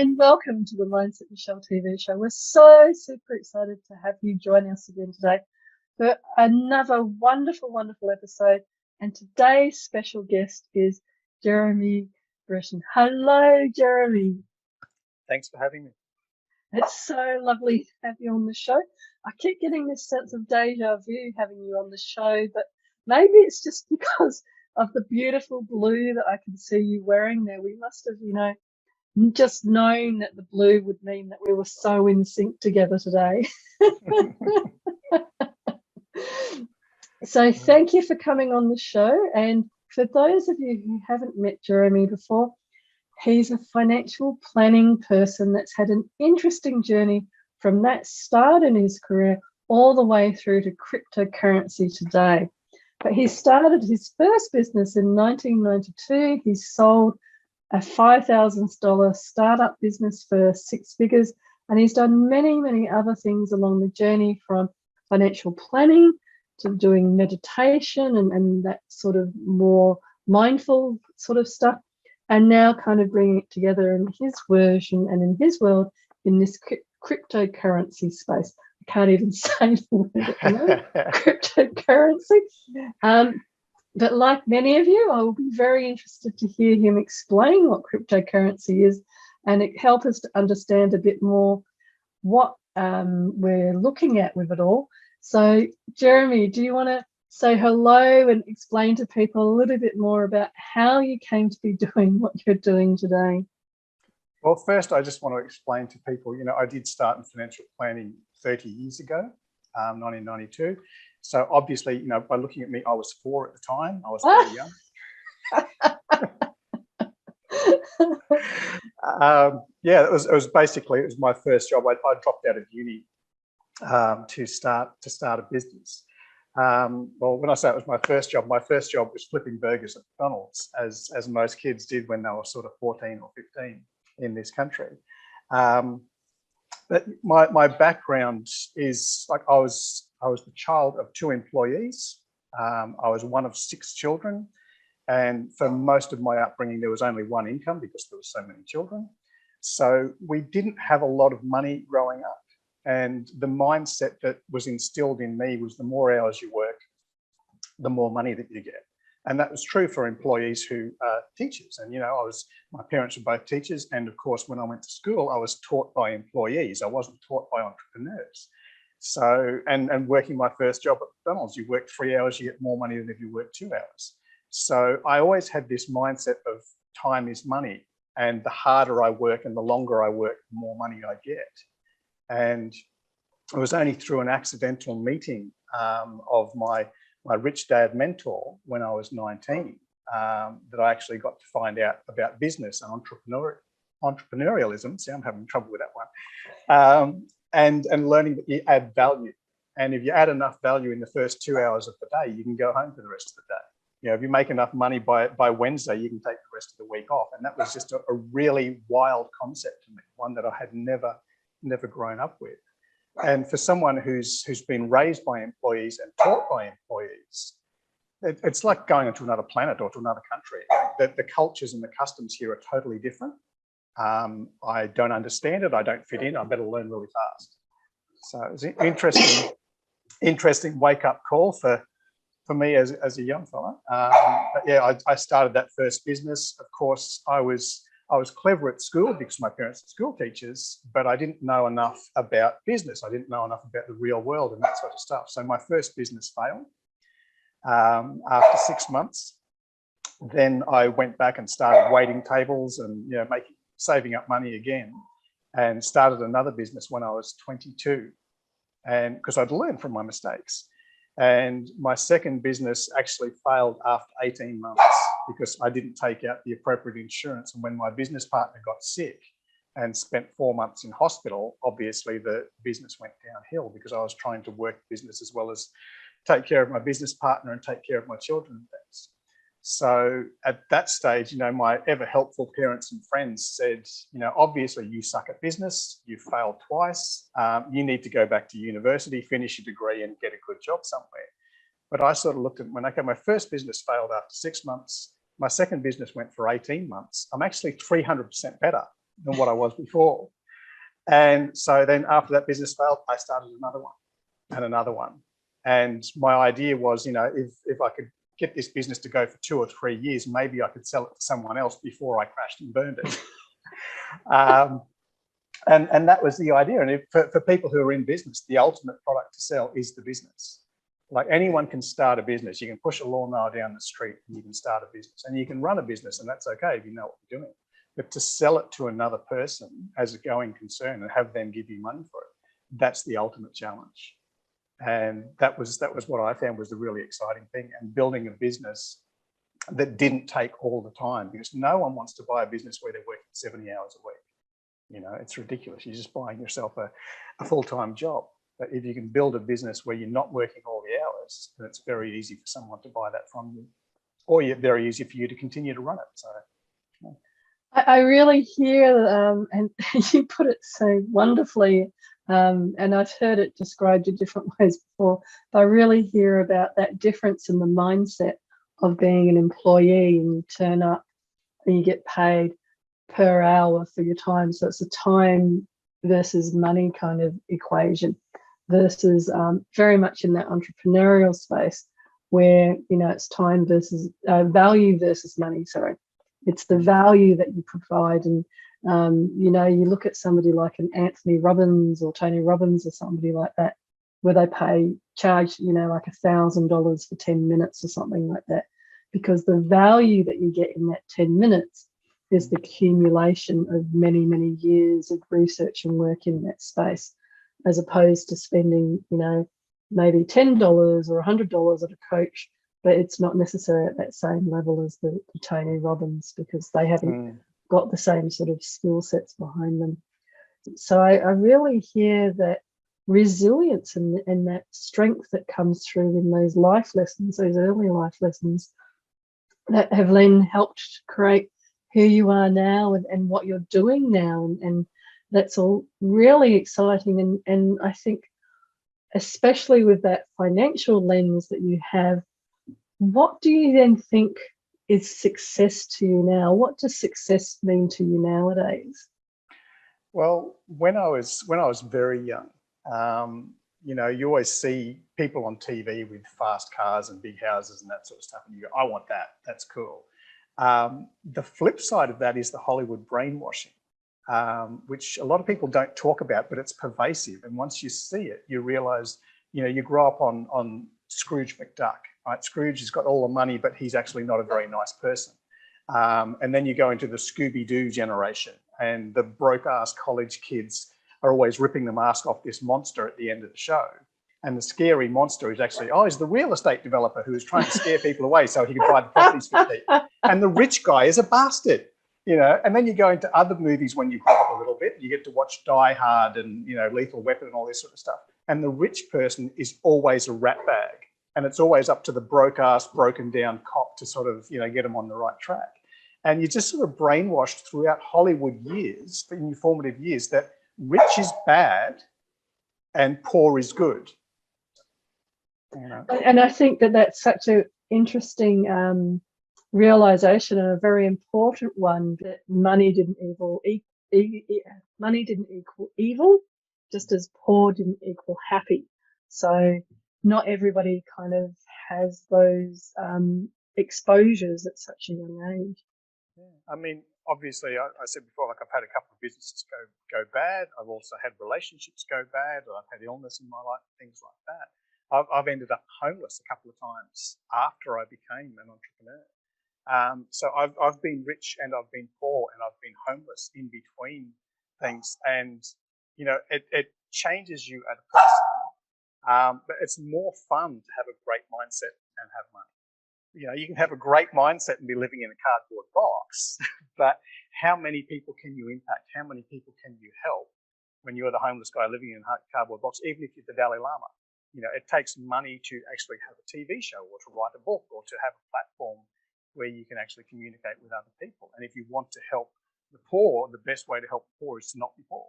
and welcome to the Michele TV Show. We're so super excited to have you join us again today for another wonderful, wonderful episode. And today's special guest is Jeremy Britton. Hello, Jeremy. Thanks for having me. It's so lovely to have you on the show. I keep getting this sense of deja vu having you on the show, but maybe it's just because of the beautiful blue that I can see you wearing there. We must have, just known that the blue would mean that we were so in sync together today. So thank you for coming on the show. And for those of you who haven't met Jeremy before, he's a financial planning person that's had an interesting journey from that start in his career all the way through to cryptocurrency today. But he started his first business in 1992. He sold a $5,000 startup business for 6 figures, and he's done many, many other things along the journey, from financial planning to doing meditation and that sort of more mindful sort of stuff, and now kind of bringing it together in his version and in his world in this cryptocurrency space. I can't even say the word at the moment, cryptocurrency. But like many of you, I will be very interested to hear him explain what cryptocurrency is, and it help us to understand a bit more what we're looking at with it all. So, Jeremy, do you want to say hello and explain to people a little bit more about how you came to be doing what you're doing today? Well, first, I just want to explain to people, I did start in financial planning 30 years ago, 1992. So obviously, by looking at me, I was 4 at the time. I was very young. It was my first job. I dropped out of uni to start a business. Well, when I say it was my first job was flipping burgers at McDonald's, as most kids did when they were sort of 14 or 15 in this country. But my background is like I was the child of 2 employees. I was one of 6 children. And for most of my upbringing, there was only one income because there were so many children. So we didn't have a lot of money growing up. And the mindset that was instilled in me was the more hours you work, the more money that you get. And that was true for employees who are teachers. And, my parents were both teachers. And of course, when I went to school, I was taught by employees. I wasn't taught by entrepreneurs. So, and working my first job at McDonald's, you work 3 hours, you get more money than if you work 2 hours. So I always had this mindset of time is money. And the harder I work and the longer I work, the more money I get. And it was only through an accidental meeting of my rich dad mentor when I was 19 that I actually got to find out about business and entrepreneurialism. See, I'm having trouble with that one. And learning that you add value. And if you add enough value in the first 2 hours of the day, you can go home for the rest of the day. If you make enough money by Wednesday, you can take the rest of the week off. And that was just a really wild concept to me, one that I had never grown up with. And for someone who's been raised by employees and taught by employees, it's like going into another planet or to another country. The cultures and the customs here are totally different. I don't understand it. I don't fit in. I better learn really fast. So it was an interesting wake-up call for me as a young fella. But yeah, I started that first business. Of course, I was clever at school because my parents were school teachers, but I didn't know enough about business. I didn't know enough about the real world and that sort of stuff. So my first business failed after 6 months. Then I went back and started waiting tables and saving up money again, and started another business when I was 22, and because I'd learned from my mistakes. And my second business actually failed after 18 months because I didn't take out the appropriate insurance. And when my business partner got sick and spent 4 months in hospital, obviously the business went downhill because I was trying to work the business as well as take care of my business partner and take care of my children and things. So at that stage, my ever helpful parents and friends said, obviously you suck at business, you failed twice, you need to go back to university, finish your degree and get a good job somewhere. But I sort of looked at my first business failed after 6 months. My second business went for 18 months. I'm actually 300% better than what I was before. And so then after that business failed, I started another one and another one. And my idea was, if I could get this business to go for 2 or 3 years, maybe I could sell it to someone else before I crashed and burned it. And that was the idea. And for people who are in business, the ultimate product to sell is the business. Like, anyone can start a business. You can push a lawnmower down the street and you can start a business, and you can run a business, and that's okay if you know what you're doing. But to sell it to another person as a going concern and have them give you money for it, that's the ultimate challenge. And that was what I found was the really exciting thing, and building a business that didn't take all the time, because no one wants to buy a business where they're working 70 hours a week. It's ridiculous. You're just buying yourself a full-time job. But if you can build a business where you're not working all the hours, then it's very easy for someone to buy that from you, or very easy for you to continue to run it. So I really hear, and you put it so wonderfully, and I've heard it described in different ways before, but I really hear about that difference in the mindset of being an employee, and you turn up and you get paid per hour for your time. So it's a time versus money kind of equation, versus very much in that entrepreneurial space where, it's time versus value versus money, sorry. It's the value that you provide. And, you look at somebody like an Anthony Robbins or Tony Robbins or somebody like that, where they charge, like $1,000 for 10 minutes or something like that, because the value that you get in that 10 minutes is the accumulation of many, many years of research and work in that space, as opposed to spending, maybe $10 or $100 at a coach, but it's not necessarily at that same level as the Tony Robbins, because they haven't got the same sort of skill sets behind them. So I really hear that resilience and that strength that comes through in those life lessons, those early life lessons, that have then helped create who you are now and what you're doing now. And that's all really exciting. And I think, especially with that financial lens that you have, what do you then think is success to you now? What does success mean to you nowadays? Well, when I was very young, you always see people on TV with fast cars and big houses and that sort of stuff, and you go, I want that. That's cool. The flip side of that is the Hollywood brainwashing, which a lot of people don't talk about, but it's pervasive. And once you see it, you realize, you grow up on Scrooge McDuck, right? Scrooge has got all the money, but he's actually not a very nice person. And then you go into the Scooby-Doo generation, and the broke-ass college kids are always ripping the mask off this monster at the end of the show. And the scary monster is actually, he's the real estate developer who is trying to scare people away so he can buy the properties for cheap. And the rich guy is a bastard, And then you go into other movies when you grow up a little bit, you get to watch Die Hard and, Lethal Weapon and all this sort of stuff. And the rich person is always a ratbag. And it's always up to the broke-ass, broken-down cop to sort of, get them on the right track. And you're just sort of brainwashed throughout Hollywood years, in your formative years, that rich is bad and poor is good. And I think that that's such an interesting realization, and a very important one, that money didn't equal evil, just as poor didn't equal happy. So not everybody kind of has those exposures at such a young age. Yeah. I mean, obviously, I said before, like, I've had a couple of businesses go bad. I've also had relationships go bad. I've had illness in my life, things like that. I've ended up homeless a couple of times after I became an entrepreneur. So I've been rich and I've been poor and I've been homeless in between things. And, it changes you as a person. But it's more fun to have a great mindset and have money. You can have a great mindset and be living in a cardboard box, but how many people can you impact? How many people can you help when you're the homeless guy living in a cardboard box, even if you're the Dalai Lama? It takes money to actually have a TV show or to write a book or to have a platform where you can actually communicate with other people. And if you want to help the poor, the best way to help the poor is to not be poor.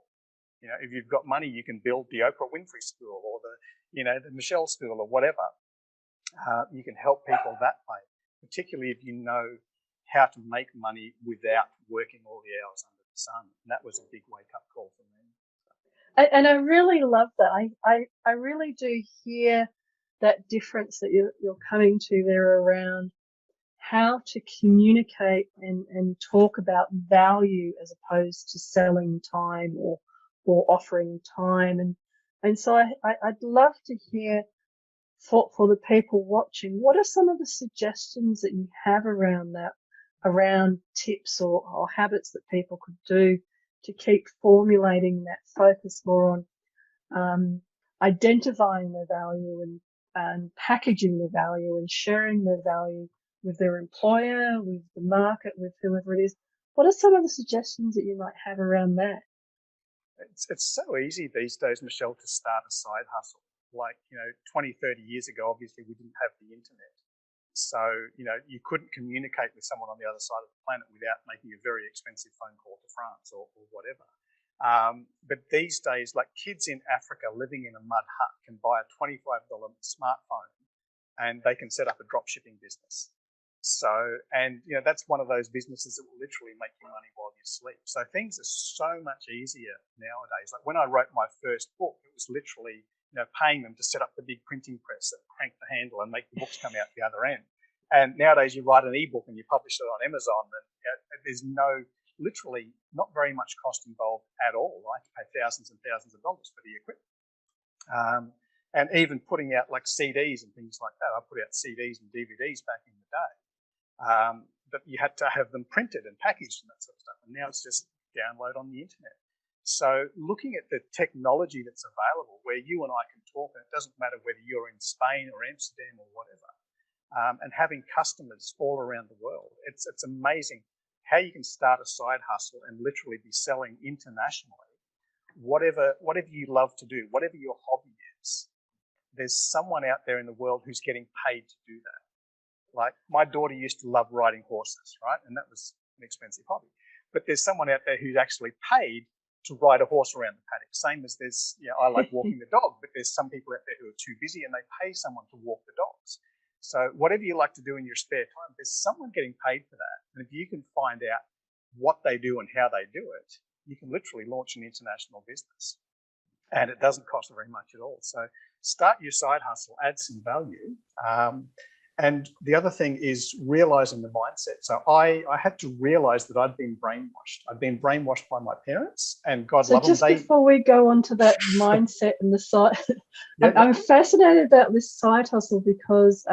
If you've got money, you can build the Oprah Winfrey School or the Michele School or whatever. You can help people that way, particularly if you know how to make money without working all the hours under sun. And that was a big wake-up call for me. And I really love that. I really do hear that difference that you're coming to there around how to communicate and talk about value as opposed to selling time or offering time. And so I'd love to hear for the people watching, what are some of the suggestions that you have around that, around tips or habits that people could do to keep formulating that focus more on identifying their value and packaging the value and sharing their value with their employer, with the market, with whoever it is? What are some of the suggestions that you might have around that? It's so easy these days, Michelle, to start a side hustle. Like, 20, 30 years ago, obviously we didn't have the internet. So, you couldn't communicate with someone on the other side of the planet without making a very expensive phone call to France or whatever. But these days, like, kids in Africa living in a mud hut can buy a $25 smartphone and they can set up a drop shipping business. So, and that's one of those businesses that will literally make you money while you sleep. So things are so much easier nowadays. Like when I wrote my first book, it was literally paying them to set up the big printing press and crank the handle and make the books come out the other end. And nowadays you write an ebook and you publish it on Amazon, and there's literally not very much cost involved at all. I have to pay thousands and thousands of dollars for the equipment. And even putting out like CDs and things like that. I put out CDs and DVDs back in the day. But you had to have them printed and packaged and that sort of stuff. And now it's just download on the internet. So looking at the technology that's available where you and I can talk, and it doesn't matter whether you're in Spain or Amsterdam or whatever, and having customers all around the world, it's amazing how you can start a side hustle and literally be selling internationally. Whatever you love to do, whatever your hobby is, there's someone out there in the world who's getting paid to do that. Like my daughter used to love riding horses, right? And that was an expensive hobby. But there's someone out there who's actually paid to ride a horse around the paddock. Same as there's, I like walking the dog, but there's some people out there who are too busy and they pay someone to walk the dogs. So whatever you like to do in your spare time, there's someone getting paid for that. And if you can find out what they do and how they do it, you can literally launch an international business. And it doesn't cost very much at all. So start your side hustle, add some value. And the other thing is realizing the mindset. So I had to realize that I'd been brainwashed. I'd been brainwashed by my parents, and God love them. So just before we go on to that mindset and the side, I'm fascinated about this side hustle because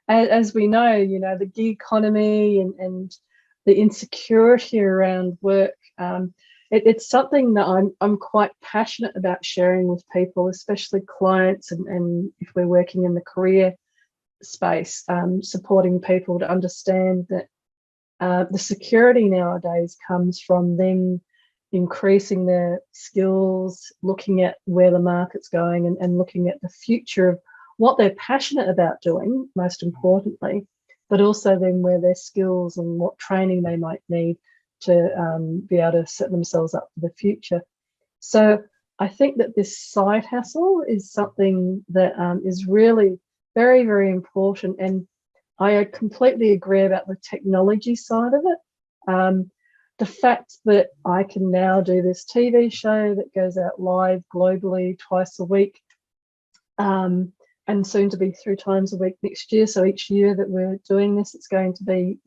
as we know, the gig economy and the insecurity around work, it's something that I'm quite passionate about sharing with people, especially clients and if we're working in the career space, supporting people to understand that the security nowadays comes from them increasing their skills, looking at where the market's going and looking at the future of what they're passionate about doing, most importantly, but also then where their skills and what training they might need to be able to set themselves up for the future. So I think that this side hustle is something that is really very, very important. And I completely agree about the technology side of it. The fact that I can now do this TV show that goes out live globally twice a week, and soon to be 3 times a week next year. So each year that we're doing this, it's going to be,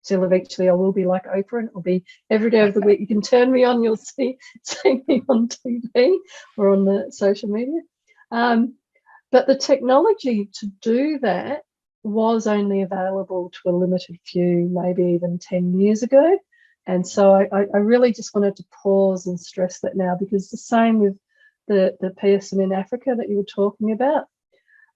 till eventually I will be like Oprah, and it'll be every day of the week. You can turn me on, you'll see me on TV or on the social media. But the technology to do that was only available to a limited few, maybe even 10 years ago. And so I really just wanted to pause and stress that now, because the same with the person in Africa that you were talking about.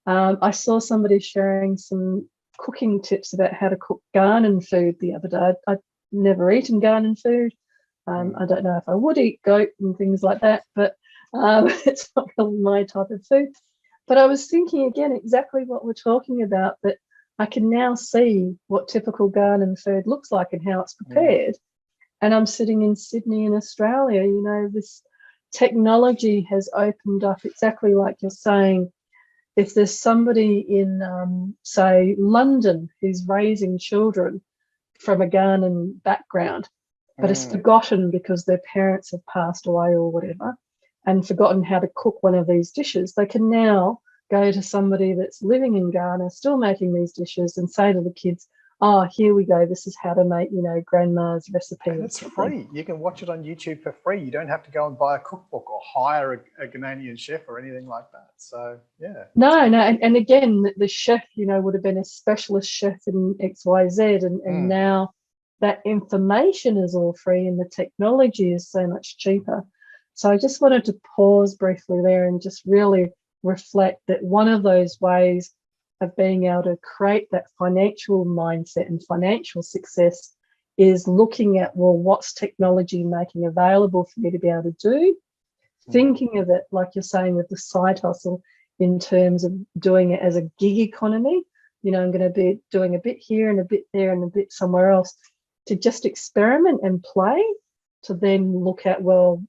I saw somebody sharing some cooking tips about how to cook Ghanaian food the other day. I'd never eaten Ghanaian food. I don't know if I would eat goat and things like that, but it's not really my type of food. But I was thinking again exactly what we're talking about, that I can now see what typical Ghanaian food looks like and how it's prepared. And I'm sitting in Sydney in Australia. This technology has opened up, exactly like you're saying. If there's somebody in, say, London who's raising children from a Ghanaian background, but it's forgotten because their parents have passed away or whatever, and forgotten how to cook one of these dishes. They can now go to somebody that's living in Ghana, still making these dishes, and say to the kids, oh, here we go, this is how to make, grandma's recipe. And it's free. You can watch it on YouTube for free. You don't have to go and buy a cookbook or hire a Ghanaian chef or anything like that. So, yeah. No. And again, the chef, would have been a specialist chef in XYZ, and now that information is all free and the technology is so much cheaper. So I just wanted to pause briefly there and just really reflect that one of those ways of being able to create that financial mindset and financial success is looking at, well, what's technology making available for me to be able to do? Thinking of it, like you're saying, with the side hustle in terms of doing it as a gig economy. I'm going to be doing a bit here and a bit there and a bit somewhere else, to just experiment and play, to then look at, well,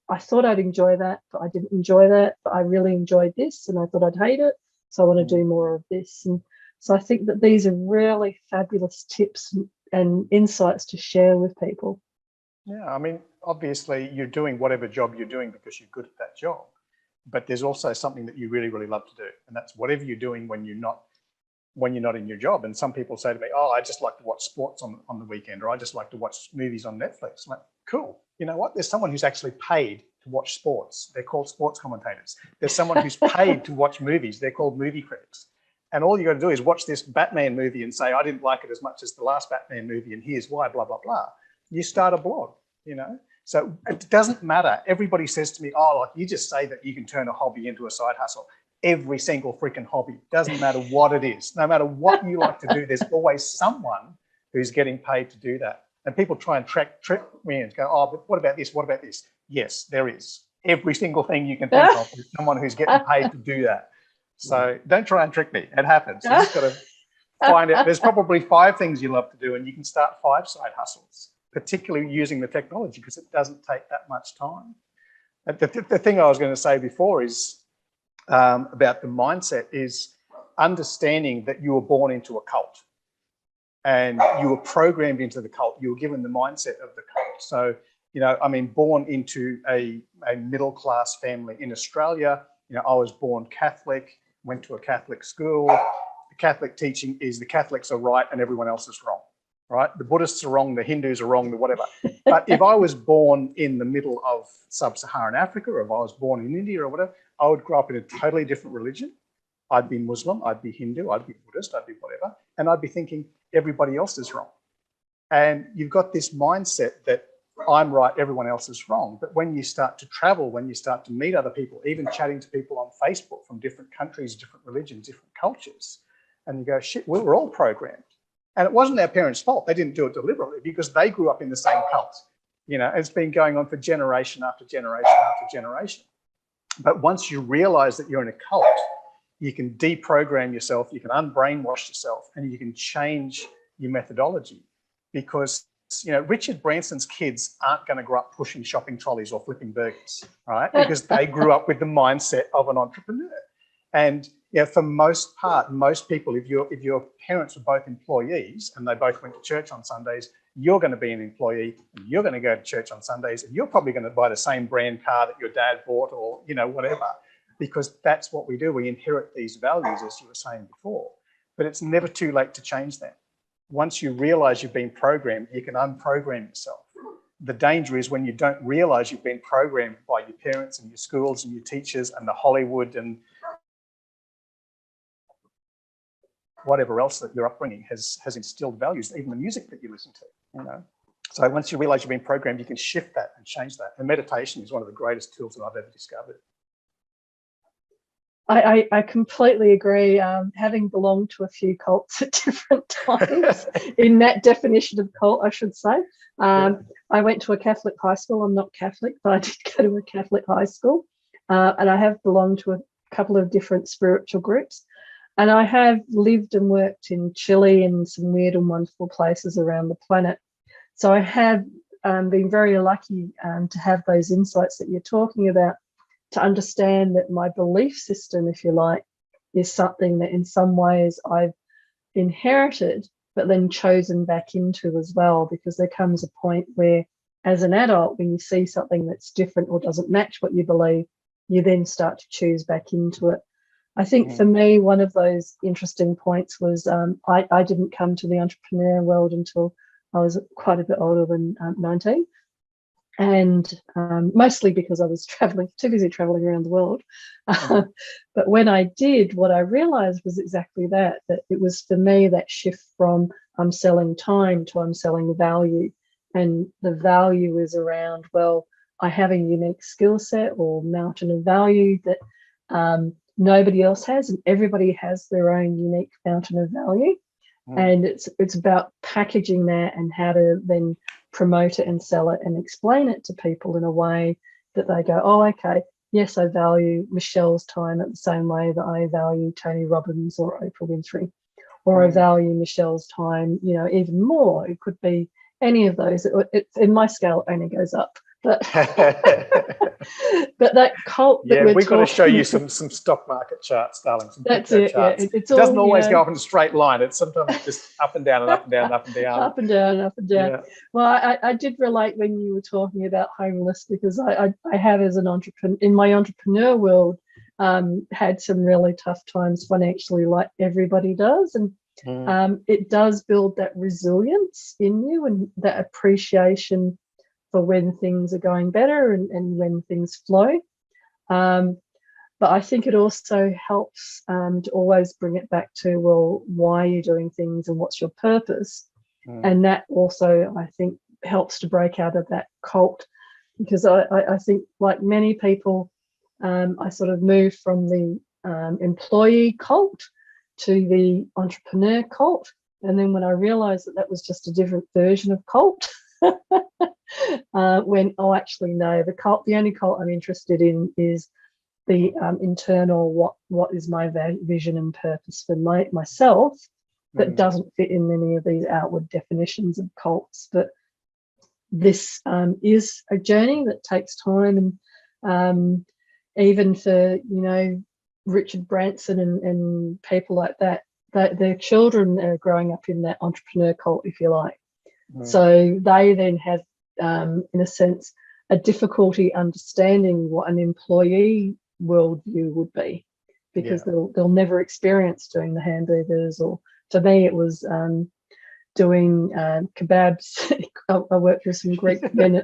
I thought I'd enjoy that, but I didn't enjoy that, but I really enjoyed this and I thought I'd hate it, so I want to do more of this. And so I think that these are really fabulous tips and insights to share with people. Yeah, I mean, obviously you're doing whatever job you're doing because you're good at that job, but there's also something that you really, really love to do, and that's whatever you're doing when you're not in your job. And some people say to me, oh, I just like to watch sports on the weekend, or I just like to watch movies on Netflix. I'm like, cool. You know what? There's someone who's actually paid to watch sports. They're called sports commentators. There's someone who's paid to watch movies. They're called movie critics. And all you got to do is watch this Batman movie and say, I didn't like it as much as the last Batman movie, and here's why, blah, blah, blah. You start a blog, So it doesn't matter. Everybody says to me, oh, like, you just say that you can turn a hobby into a side hustle. Every single freaking hobby, doesn't matter what it is, no matter what you like to do, there's always someone who's getting paid to do that. And people try and trick me and go, oh, but what about this? What about this? Yes, there is. Every single thing you can think of is someone who's getting paid to do that. So don't try and trick me. It happens. You just got to find out. There's probably 5 things you love to do, and you can start 5 side hustles, particularly using the technology, because it doesn't take that much time. The thing I was going to say before is about the mindset is understanding that you were born into a cult and you were programmed into the cult. You were given the mindset of the cult. So, born into a middle-class family in Australia. I was born Catholic, went to a Catholic school. The Catholic teaching is the Catholics are right and everyone else is wrong, right? The Buddhists are wrong, the Hindus are wrong, the whatever. But if I was born in the middle of sub-Saharan Africa, or if I was born in India or whatever, I would grow up in a totally different religion. I'd be Muslim, I'd be Hindu, I'd be Buddhist, I'd be whatever. And I'd be thinking everybody else is wrong. And you've got this mindset that I'm right, everyone else is wrong. But when you start to travel, when you start to meet other people, even chatting to people on Facebook from different countries, different religions, different cultures, and you go, shit, we were all programmed. And it wasn't their parents' fault. They didn't do it deliberately because they grew up in the same cult. It's been going on for generation after generation after generation. But once you realize that you're in a cult, you can deprogram yourself, you can unbrainwash yourself, and you can change your methodology. Because, Richard Branson's kids aren't going to grow up pushing shopping trolleys or flipping burgers, right? Because they grew up with the mindset of an entrepreneur. And for most part, most people, if your parents were both employees and they both went to church on Sundays, you're going to be an employee and you're going to go to church on Sundays, and you're probably going to buy the same brand car that your dad bought, or whatever, because that's what we do. We inherit these values, as you were saying before, but it's never too late to change them. Once you realize you've been programmed, you can unprogram yourself. The danger is when you don't realize you've been programmed by your parents and your schools and your teachers and the Hollywood and whatever else that your upbringing has instilled values, even the music that you listen to, So once you realize you've been programmed, you can shift that and change that. And meditation is one of the greatest tools that I've ever discovered. I completely agree. Having belonged to a few cults at different times, in that definition of cult, I should say. I went to a Catholic high school. I'm not Catholic, but I did go to a Catholic high school. And I have belonged to a couple of different spiritual groups. And I have lived and worked in Chile and some weird and wonderful places around the planet. So I have been very lucky to have those insights that you're talking about, to understand that my belief system, if you like, is something that in some ways I've inherited, but then chosen back into as well, because there comes a point where as an adult, when you see something that's different or doesn't match what you believe, you then start to choose back into it. I think for me, one of those interesting points was I didn't come to the entrepreneur world until I was quite a bit older than 19. And mostly because I was too busy traveling around the world. But when I did, what I realized was exactly that it was for me that shift from I'm selling time to I'm selling value. And the value is around, well, I have a unique skill set or mountain of value that nobody else has, and everybody has their own unique fountain of value. And it's about packaging that and how to then promote it and sell it and explain it to people in a way that they go, oh, okay, yes, I value Michelle's time at the same way that I value Tony Robbins or Oprah Winfrey, or I value Michelle's time, you know, even more. It could be any of those. In my scale, it only goes up. But but that cult that we've got to show you some stock market charts, darling. Some that's it. Charts. Yeah, it doesn't always go up in a straight line. It's sometimes just up and down and up and down and up and down. Up and down and up and down. Yeah. Well, I did relate when you were talking about homeless, because I have, as an entrepreneur in my entrepreneur world, had some really tough times financially, like everybody does, and it does build that resilience in you and that appreciation for when things are going better and when things flow. But I think it also helps to always bring it back to, well, why are you doing things and what's your purpose? And that also, I think, helps to break out of that cult, because I think, like many people, I sort of moved from the employee cult to the entrepreneur cult. And then when I realized that was just a different version of cult, when, oh, actually, no, the only cult I'm interested in is the internal, what is my vision and purpose for myself, that doesn't fit in any of these outward definitions of cults. But this is a journey that takes time, and even for, you know, Richard Branson and people like that, their children are growing up in that entrepreneur cult, if you like. So they then have, in a sense, a difficulty understanding what an employee worldview would be, because they'll never experience doing the hamburgers, or for me it was doing kebabs. I worked with some Greek men.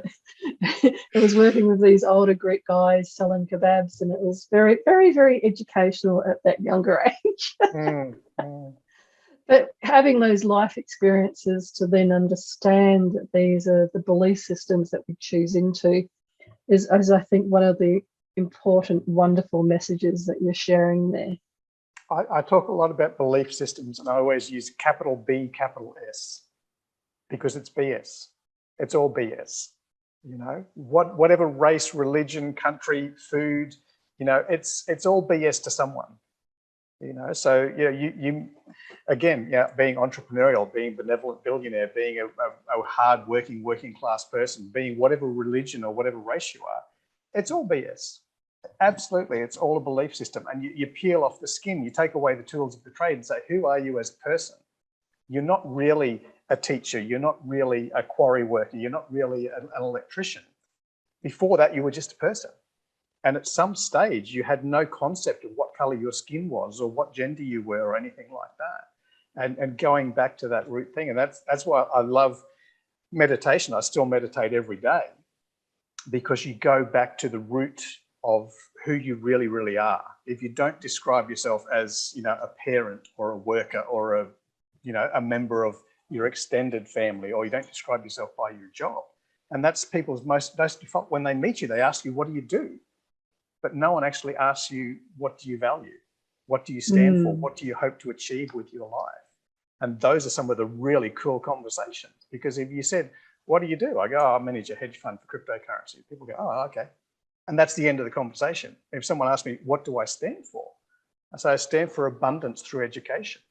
I was working with these older Greek guys selling kebabs, and it was very, very, very educational at that younger age. But having those life experiences to then understand that these are the belief systems that we choose into is I think, one of the important, wonderful messages that you're sharing there. I talk a lot about belief systems, and I always use capital B, capital S, because it's BS. It's all BS. You know, whatever race, religion, country, food, you know, it's all BS to someone. You know, so you again, being entrepreneurial, being benevolent billionaire, being a hard-working, working-class person, being whatever religion or whatever race you are, it's all BS. Absolutely, it's all a belief system. And you peel off the skin, you take away the tools of the trade and say, who are you as a person? You're not really a teacher, you're not really a quarry worker, you're not really an electrician. Before that, you were just a person. And at some stage, you had no concept of what color your skin was or what gender you were or anything like that. And going back to that root thing, and that's why I love meditation. I still meditate every day, because you go back to the root of who you really, really are. If you don't describe yourself as, you know, a parent or a worker or a, you know, a member of your extended family, or you don't describe yourself by your job, and that's people's most default. When they meet you, they ask you, what do you do? But no one actually asks you, what do you value? What do you stand for? What do you hope to achieve with your life? And those are some of the really cool conversations, because if you said, what do you do? I go, oh, I manage a hedge fund for cryptocurrency. People go, oh, okay. And that's the end of the conversation. If someone asks me, what do I stand for? I say, I stand for abundance through education.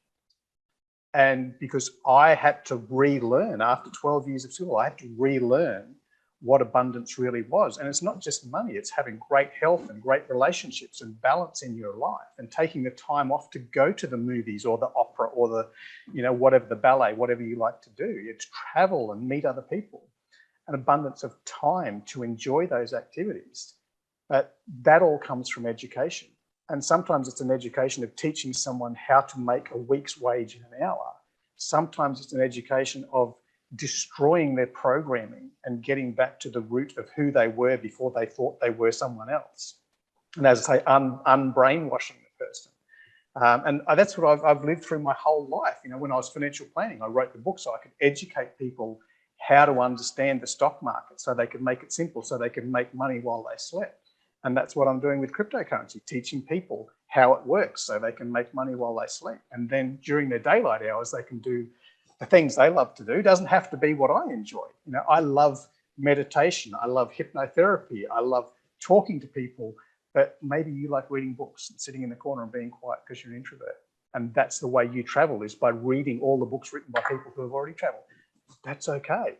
And because I had to relearn after 12 years of school, I had to relearn what abundance really was. And it's not just money, it's having great health and great relationships and balance in your life, and taking the time off to go to the movies or the opera or the, you know, whatever, the ballet, whatever you like to do. It's travel and meet other people. an abundance of time to enjoy those activities. But that all comes from education. And sometimes it's an education of teaching someone how to make a week's wage in an hour. Sometimes it's an education of destroying their programming and getting back to the root of who they were before they thought they were someone else. And as I say, unbrainwashing the person. And that's what I've lived through my whole life. You know, when I was financial planning, I wrote the book so I could educate people how to understand the stock market so they could make it simple, so they could make money while they slept. And that's what I'm doing with cryptocurrency, teaching people how it works so they can make money while they sleep. And then during their daylight hours, they can do the things they love to do. It doesn't have to be what I enjoy. You know, I love meditation. I love hypnotherapy. I love talking to people. But maybe you like reading books and sitting in the corner and being quiet because you're an introvert. And that's the way you travel, is by reading all the books written by people who have already traveled. That's okay.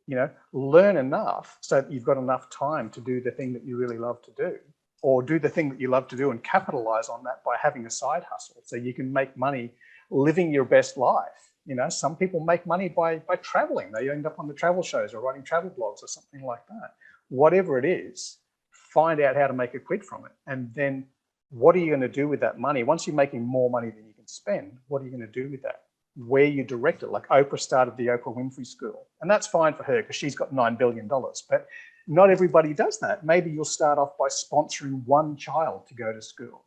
You know, learn enough so that you've got enough time to do the thing that you really love to do, or do the thing that you love to do and capitalize on that by having a side hustle so you can make money living your best life. You know, some people make money by traveling. They end up on the travel shows or writing travel blogs or something like that. Whatever it is, find out how to make a quid from it. And then what are you going to do with that money? Once you're making more money than you can spend, what are you going to do with that? Where you direct it. Like Oprah started the Oprah Winfrey School, and that's fine for her because she's got $9 billion, but not everybody does that. Maybe you'll start off by sponsoring one child to go to school.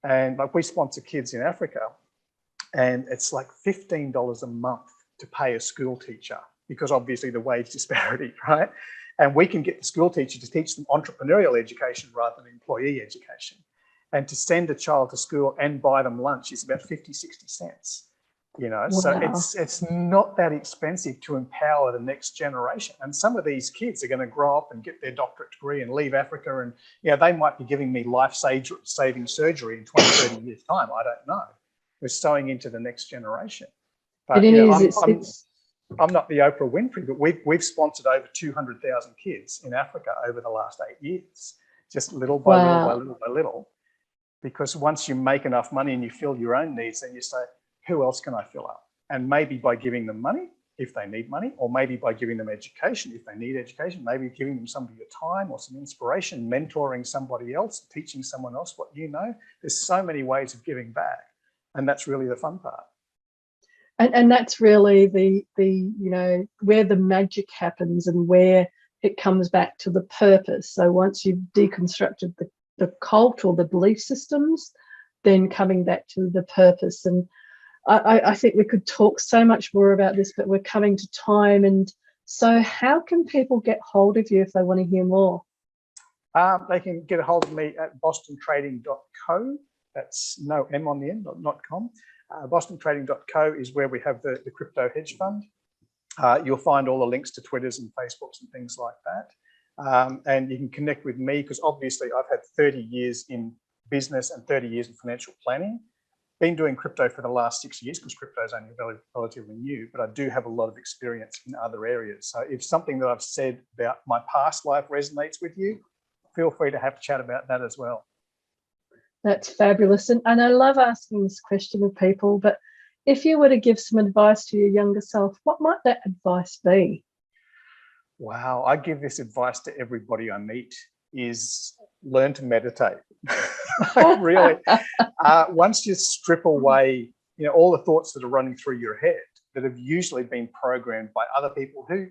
And like, we sponsor kids in Africa, and it's like $15 a month to pay a school teacher, because obviously the wage disparity, right? And we can get the school teacher to teach them entrepreneurial education rather than employee education. And to send a child to school and buy them lunch is about 50, 60 cents. You know, Wow. So it's not that expensive to empower the next generation. And some of these kids are going to grow up and get their doctorate degree and leave Africa, and they might be giving me life-saving surgery in 20, 30 years' time. I don't know. We're sowing into the next generation. But I'm not the Oprah Winfrey, but we've sponsored over 200,000 kids in Africa over the last 8 years, just little by little by little by little. Because once you make enough money and you fill your own needs, then you say, who else can I fill up? And maybe by giving them money if they need money, or maybe by giving them education if they need education, maybe giving them some of your time or some inspiration, mentoring somebody else, teaching someone else what you know. There's so many ways of giving back, and that's really the fun part. And that's really the where the magic happens and where it comes back to the purpose. So once you've deconstructed the cult or the belief systems, then coming back to the purpose. And I think we could talk so much more about this, but we're coming to time. And so how can people get hold of you if they want to hear more? They can get a hold of me at bostontrading.co. That's no M on the end, not com. BostonTrading.co is where we have the crypto hedge fund. You'll find all the links to Twitters and Facebooks and things like that. And you can connect with me because obviously I've had 30 years in business and 30 years in financial planning. Been doing crypto for the last 6 years because crypto is only relatively new, but I do have a lot of experience in other areas. So if something that I've said about my past life resonates with you, feel free to have a chat about that as well. That's fabulous. And I love asking this question of people, but if you were to give some advice to your younger self, what might that advice be? Wow, I give this advice to everybody I meet, is learn to meditate. Really, once you strip away, all the thoughts that are running through your head that have usually been programmed by other people who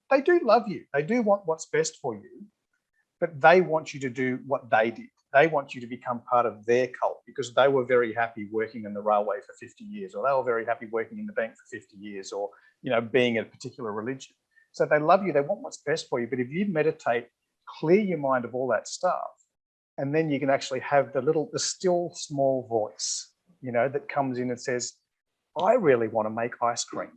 they do love you, they do want what's best for you, but they want you to do what they did. They want you to become part of their cult because they were very happy working in the railway for 50 years, or they were very happy working in the bank for 50 years, or being in a particular religion. So they love you, they want what's best for you. But if you meditate, clear your mind of all that stuff, and then you can actually have the still small voice, that comes in and says, I really want to make ice cream.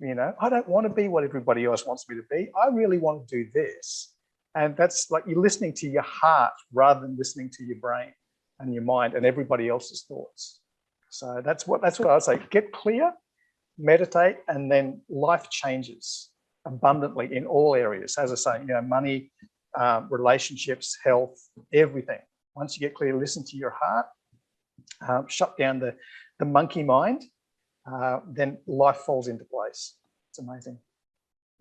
I don't want to be what everybody else wants me to be. I really want to do this. And that's like you're listening to your heart rather than listening to your brain and your mind and everybody else's thoughts. So that's what I'd say. Get clear, meditate, and then life changes abundantly in all areas. As I say, money, relationships, health, everything. Once you get clear, listen to your heart, shut down the monkey mind, then life falls into place. It's amazing.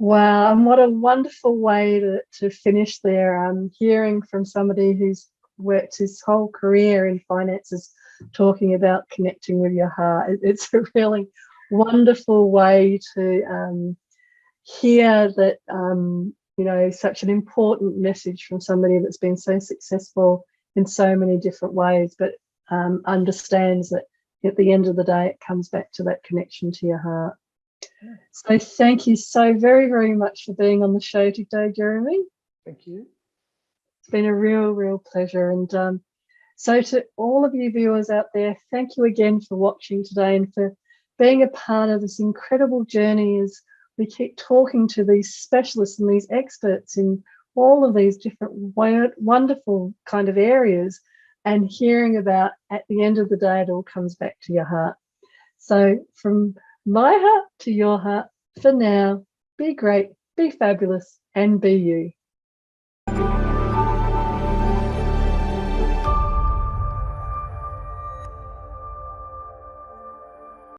Wow, and what a wonderful way to finish there. Hearing from somebody who's worked his whole career in finances, talking about connecting with your heart. It's a really wonderful way to hear that, such an important message from somebody that's been so successful in so many different ways, but understands that at the end of the day, it comes back to that connection to your heart. So thank you so very, very much for being on the show today, Jeremy. Thank you. It's been a real, real pleasure. And so to all of you viewers out there, thank you again for watching today and for being a part of this incredible journey as we keep talking to these specialists and these experts in all of these different wonderful kind of areas, and hearing about, at the end of the day, it all comes back to your heart. So from my heart to your heart, for now, be great, be fabulous, and be you.